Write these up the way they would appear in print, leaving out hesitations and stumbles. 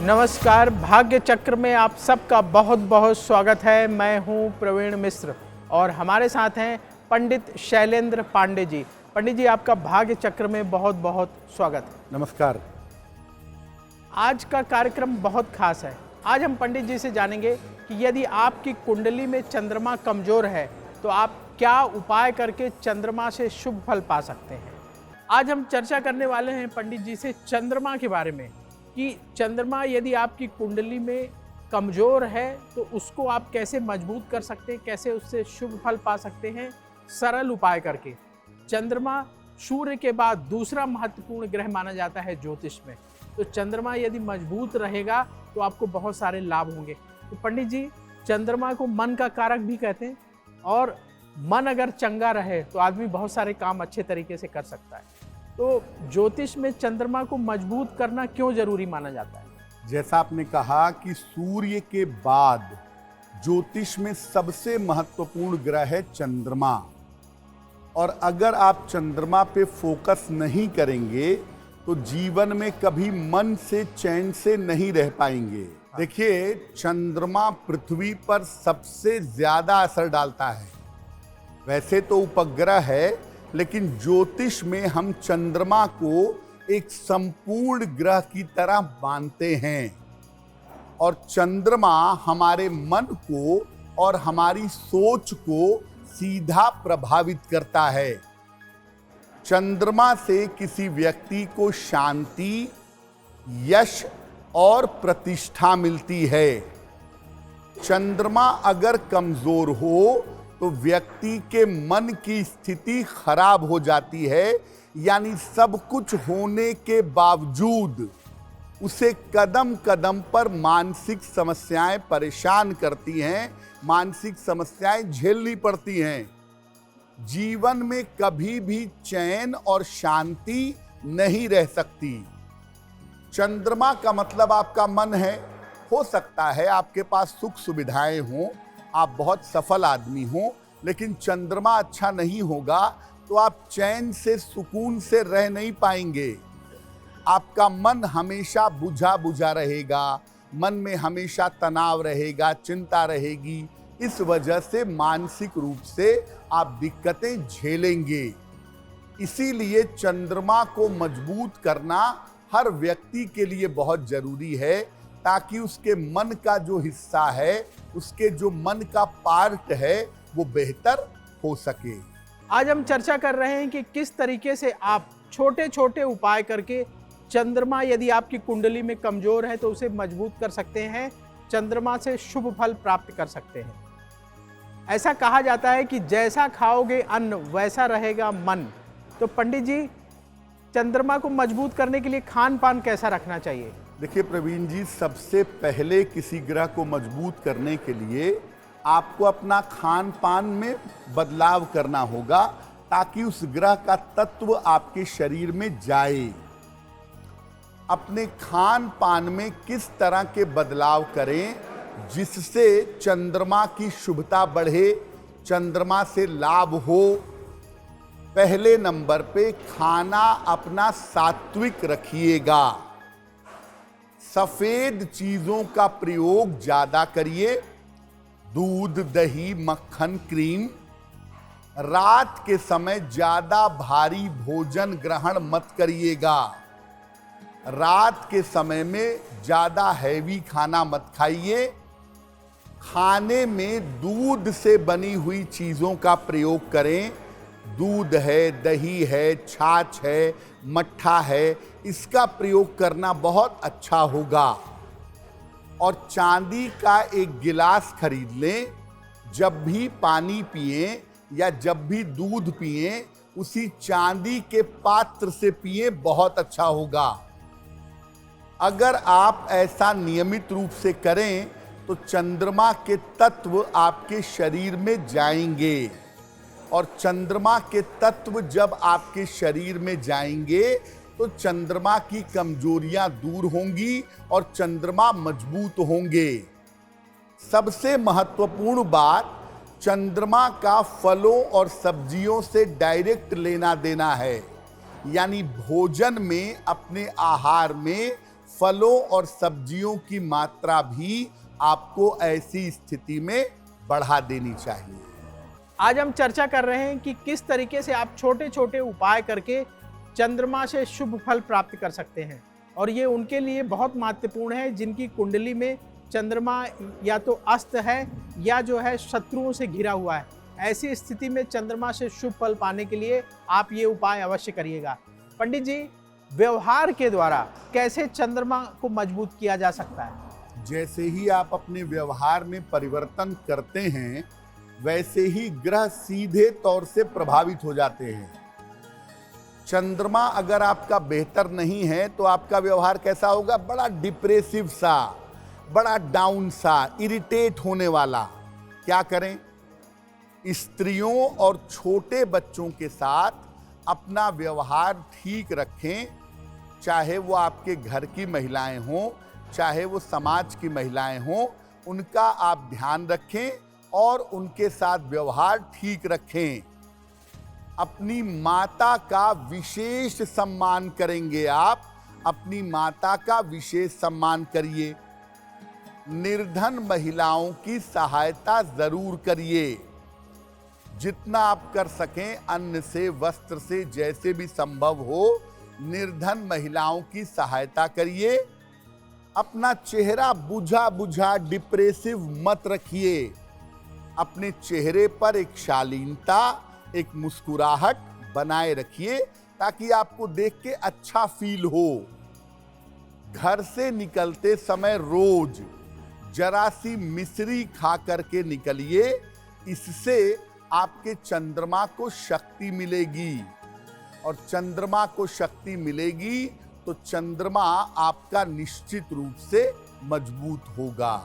नमस्कार, भाग्य चक्र में आप सबका बहुत बहुत स्वागत है। मैं हूं प्रवीण मिश्र और हमारे साथ हैं पंडित शैलेंद्र पांडे जी। पंडित जी, आपका भाग्य चक्र में बहुत बहुत स्वागत है। नमस्कार। आज का कार्यक्रम बहुत खास है। आज हम पंडित जी से जानेंगे कि यदि आपकी कुंडली में चंद्रमा कमजोर है तो आप क्या उपाय करके चंद्रमा से शुभ फल पा सकते हैं। आज हम चर्चा करने वाले हैं पंडित जी से चंद्रमा के बारे में कि चंद्रमा यदि आपकी कुंडली में कमज़ोर है तो उसको आप कैसे मजबूत कर सकते हैं, कैसे उससे शुभ फल पा सकते हैं सरल उपाय करके। चंद्रमा सूर्य के बाद दूसरा महत्वपूर्ण ग्रह माना जाता है ज्योतिष में, तो चंद्रमा यदि मजबूत रहेगा तो आपको बहुत सारे लाभ होंगे। तो पंडित जी, चंद्रमा को मन का कारक भी कहते हैं और मन अगर चंगा रहे तो आदमी बहुत सारे काम अच्छे तरीके से कर सकता है। तो ज्योतिष में चंद्रमा को मजबूत करना क्यों जरूरी माना जाता है? जैसा आपने कहा कि सूर्य के बाद ज्योतिष में सबसे महत्वपूर्ण ग्रह है चंद्रमा, और अगर आप चंद्रमा पे फोकस नहीं करेंगे तो जीवन में कभी मन से चैन से नहीं रह पाएंगे। देखिए, चंद्रमा पृथ्वी पर सबसे ज्यादा असर डालता है। वैसे तो उपग्रह है, लेकिन ज्योतिष में हम चंद्रमा को एक संपूर्ण ग्रह की तरह मानते हैं, और चंद्रमा हमारे मन को और हमारी सोच को सीधा प्रभावित करता है। चंद्रमा से किसी व्यक्ति को शांति, यश और प्रतिष्ठा मिलती है। चंद्रमा अगर कमजोर हो तो व्यक्ति के मन की स्थिति खराब हो जाती है, यानी सब कुछ होने के बावजूद उसे कदम कदम पर मानसिक समस्याएं परेशान करती हैं, मानसिक समस्याएं झेलनी पड़ती हैं। जीवन में कभी भी चैन और शांति नहीं रह सकती। चंद्रमा का मतलब आपका मन है। हो सकता है आपके पास सुख सुविधाएं हों, आप बहुत सफल आदमी हो, लेकिन चंद्रमा अच्छा नहीं होगा तो आप चैन से, सुकून से रह नहीं पाएंगे। आपका मन हमेशा बुझा बुझा रहेगा, मन में हमेशा तनाव रहेगा, चिंता रहेगी। इस वजह से मानसिक रूप से आप दिक्कतें झेलेंगे। इसीलिए चंद्रमा को मजबूत करना हर व्यक्ति के लिए बहुत जरूरी है, ताकि उसके मन का जो हिस्सा है, उसके जो मन का पार्ट है, वो बेहतर हो सके। आज हम चर्चा कर रहे हैं कि किस तरीके से आप छोटे छोटे उपाय करके चंद्रमा यदि आपकी कुंडली में कमजोर है तो उसे मजबूत कर सकते हैं, चंद्रमा से शुभ फल प्राप्त कर सकते हैं। ऐसा कहा जाता है कि जैसा खाओगे अन्न वैसा रहेगा मन। तो पंडित जी, चंद्रमा को मजबूत करने के लिए खान पान कैसा रखना चाहिए? देखिए प्रवीण जी, सबसे पहले किसी ग्रह को मजबूत करने के लिए आपको अपना खान पान में बदलाव करना होगा, ताकि उस ग्रह का तत्व आपके शरीर में जाए। अपने खान पान में किस तरह के बदलाव करें जिससे चंद्रमा की शुभता बढ़े, चंद्रमा से लाभ हो। पहले नंबर पे खाना अपना सात्विक रखिएगा। सफेद चीजों का प्रयोग ज्यादा करिए, दूध, दही, मक्खन, क्रीम। रात के समय ज्यादा भारी भोजन ग्रहण मत करिएगा। रात के समय में ज्यादा हैवी खाना मत खाइए। खाने में दूध से बनी हुई चीजों का प्रयोग करें। दूध है, दही है, छाछ है, मट्ठा है, इसका प्रयोग करना बहुत अच्छा होगा। और चांदी का एक गिलास खरीद लें। जब भी पानी पिएं या जब भी दूध पिएं, उसी चांदी के पात्र से पिएं, बहुत अच्छा होगा। अगर आप ऐसा नियमित रूप से करें तो चंद्रमा के तत्व आपके शरीर में जाएंगे, और चंद्रमा के तत्व जब आपके शरीर में जाएंगे तो चंद्रमा की कमजोरियां दूर होंगी और चंद्रमा मजबूत होंगे। सबसे महत्वपूर्ण बात, चंद्रमा का फलों और सब्जियों से डायरेक्ट लेना देना है। यानी भोजन में, अपने आहार में फलों और सब्जियों की मात्रा भी आपको ऐसी स्थिति में बढ़ा देनी चाहिए। आज हम चर्चा कर रहे हैं कि किस तरीके से आप छोटे छोटे उपाय करके चंद्रमा से शुभ फल प्राप्त कर सकते हैं, और ये उनके लिए बहुत महत्वपूर्ण है जिनकी कुंडली में चंद्रमा या तो अस्त है या जो है शत्रुओं से घिरा हुआ है। ऐसी स्थिति में चंद्रमा से शुभ फल पाने के लिए आप ये उपाय अवश्य करिएगा। पंडित जी, व्यवहार के द्वारा कैसे चंद्रमा को मजबूत किया जा सकता है? जैसे ही आप अपने व्यवहार में परिवर्तन करते हैं, वैसे ही ग्रह सीधे तौर से प्रभावित हो जाते हैं। चंद्रमा अगर आपका बेहतर नहीं है तो आपका व्यवहार कैसा होगा? बड़ा डिप्रेसिव सा, बड़ा डाउन सा, इरिटेट होने वाला। क्या करें? स्त्रियों और छोटे बच्चों के साथ अपना व्यवहार ठीक रखें, चाहे वो आपके घर की महिलाएं हों, चाहे वो समाज की महिलाएं हों, उनका आप ध्यान रखें और उनके साथ व्यवहार ठीक रखें। अपनी माता का विशेष सम्मान करेंगे आप, अपनी माता का विशेष सम्मान करिए। निर्धन महिलाओं की सहायता जरूर करिए। जितना आप कर सकें, अन्न से, वस्त्र से, जैसे भी संभव हो, निर्धन महिलाओं की सहायता करिए। अपना चेहरा बुझा बुझा डिप्रेसिव मत रखिए। अपने चेहरे पर एक शालीनता, एक मुस्कुराहट बनाए रखिए ताकि आपको देख के अच्छा फील हो। घर से निकलते समय रोज जरा सी मिश्री खा करके निकलिए, इससे आपके चंद्रमा को शक्ति मिलेगी, और चंद्रमा को शक्ति मिलेगी तो चंद्रमा आपका निश्चित रूप से मजबूत होगा।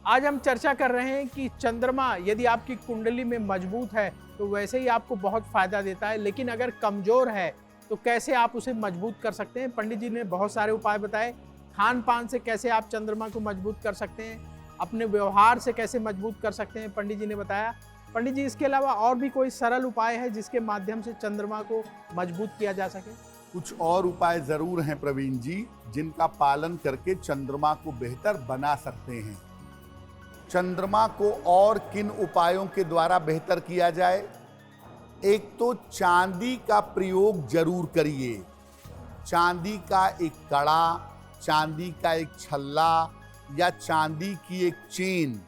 आज हम चर्चा कर रहे हैं कि चंद्रमा यदि आपकी कुंडली में मजबूत है तो वैसे ही आपको बहुत फायदा देता है, लेकिन अगर कमजोर है तो कैसे आप उसे मजबूत कर सकते हैं? पंडित जी ने बहुत सारे उपाय बताए। खान पान से कैसे आप चंद्रमा को मजबूत कर सकते हैं, अपने व्यवहार से कैसे मजबूत कर सकते हैं, पंडित जी ने बताया। पंडित जी, इसके अलावा और भी कोई सरल उपाय है जिसके माध्यम से चंद्रमा को मजबूत किया जा सके? कुछ और उपाय जरूर हैं प्रवीण जी, जिनका पालन करके चंद्रमा को बेहतर बना सकते हैं। चंद्रमा को और किन उपायों के द्वारा बेहतर किया जाए? एक तो चांदी का प्रयोग जरूर करिए। चांदी का एक कड़ा, चांदी का एक छल्ला या चांदी की एक चेन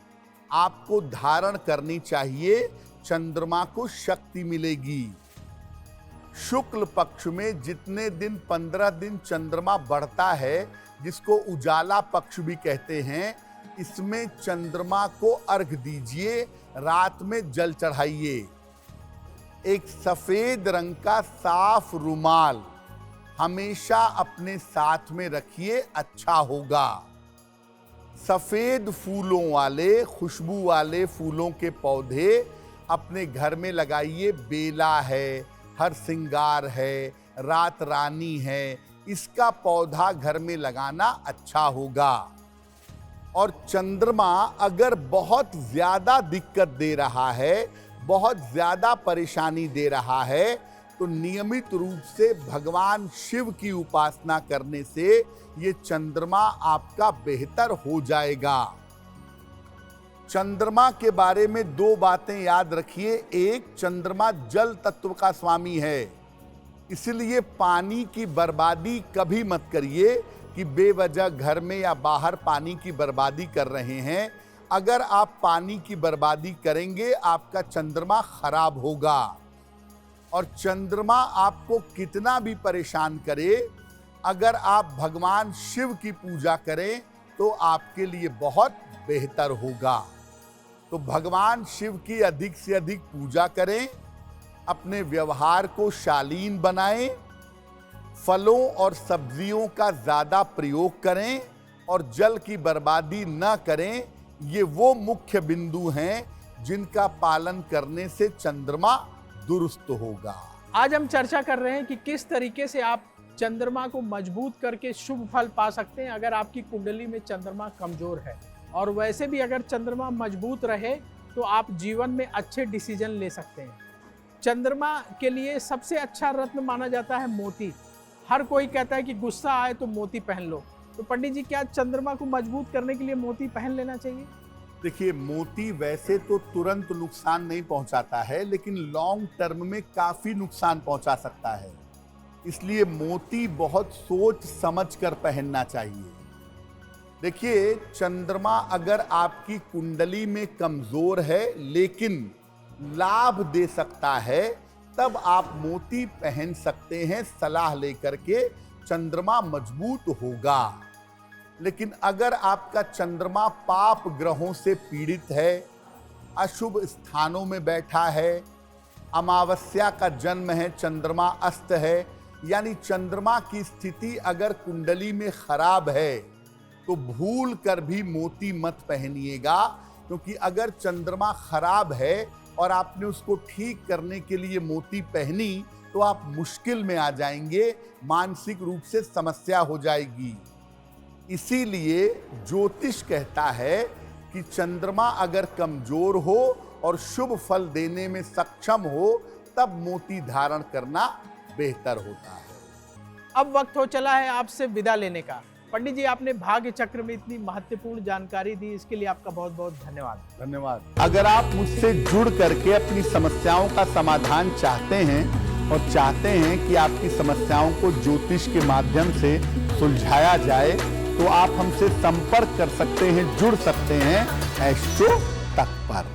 आपको धारण करनी चाहिए। चंद्रमा को शक्ति मिलेगी। शुक्ल पक्ष में जितने दिन 15 दिन चंद्रमा बढ़ता है, जिसको उजाला पक्ष भी कहते हैं, इसमें चंद्रमा को अर्घ दीजिए, रात में जल चढ़ाइए। एक सफेद रंग का साफ रुमाल हमेशा अपने साथ में रखिए, अच्छा होगा। सफेद फूलों वाले, खुशबू वाले फूलों के पौधे अपने घर में लगाइए। बेला है, हरसिंगार है, रात रानी है, इसका पौधा घर में लगाना अच्छा होगा। और चंद्रमा अगर बहुत ज्यादा दिक्कत दे रहा है, बहुत ज्यादा परेशानी दे रहा है, तो नियमित रूप से भगवान शिव की उपासना करने से ये चंद्रमा आपका बेहतर हो जाएगा। चंद्रमा के बारे में 2 बातें याद रखिए। एक, चंद्रमा जल तत्व का स्वामी है, इसलिए पानी की बर्बादी कभी मत करिए कि बेवजह घर में या बाहर पानी की बर्बादी कर रहे हैं। अगर आप पानी की बर्बादी करेंगे, आपका चंद्रमा खराब होगा। और चंद्रमा आपको कितना भी परेशान करे, अगर आप भगवान शिव की पूजा करें तो आपके लिए बहुत बेहतर होगा। तो भगवान शिव की अधिक से अधिक पूजा करें, अपने व्यवहार को शालीन बनाएं, फलों और सब्जियों का ज्यादा प्रयोग करें और जल की बर्बादी न करें। ये वो मुख्य बिंदु हैं जिनका पालन करने से चंद्रमा दुरुस्त होगा। आज हम चर्चा कर रहे हैं कि किस तरीके से आप चंद्रमा को मजबूत करके शुभ फल पा सकते हैं अगर आपकी कुंडली में चंद्रमा कमजोर है। और वैसे भी अगर चंद्रमा मजबूत रहे तो आप जीवन में अच्छे डिसीजन ले सकते हैं। चंद्रमा के लिए सबसे अच्छा रत्न माना जाता है मोती। हर कोई कहता है कि गुस्सा आए तो मोती पहन लो, तो पंडित जी, क्या चंद्रमा को मजबूत करने के लिए मोती पहन लेना चाहिए? देखिए, मोती वैसे तो तुरंत नुकसान नहीं पहुंचाता है, लेकिन लॉन्ग टर्म में काफी नुकसान पहुंचा सकता है। इसलिए मोती बहुत सोच समझ कर पहनना चाहिए। देखिए, चंद्रमा अगर आपकी कुंडली में कमजोर है लेकिन लाभ दे सकता है, तब आप मोती पहन सकते हैं। सलाह लेकर के चंद्रमा मजबूत होगा। लेकिन अगर आपका चंद्रमा पाप ग्रहों से पीड़ित है, अशुभ स्थानों में बैठा है, अमावस्या का जन्म है, चंद्रमा अस्त है, यानी चंद्रमा की स्थिति अगर कुंडली में खराब है, तो भूल कर भी मोती मत पहनिएगा। क्योंकि अगर चंद्रमा खराब है और आपने उसको ठीक करने के लिए मोती पहनी, तो आप मुश्किल में आ जाएंगे, मानसिक रूप से समस्या हो जाएगी। इसीलिए ज्योतिष कहता है कि चंद्रमा अगर कमजोर हो और शुभ फल देने में सक्षम हो, तब मोती धारण करना बेहतर होता है। अब वक्त हो चला है आपसे विदा लेने का। पंडित जी, आपने भाग्य चक्र में इतनी महत्वपूर्ण जानकारी दी, इसके लिए आपका बहुत बहुत धन्यवाद। धन्यवाद। अगर आप मुझसे जुड़ करके अपनी समस्याओं का समाधान चाहते हैं और चाहते हैं कि आपकी समस्याओं को ज्योतिष के माध्यम से सुलझाया जाए, तो आप हमसे संपर्क कर सकते हैं, जुड़ सकते हैं एस्ट्रो तक पर।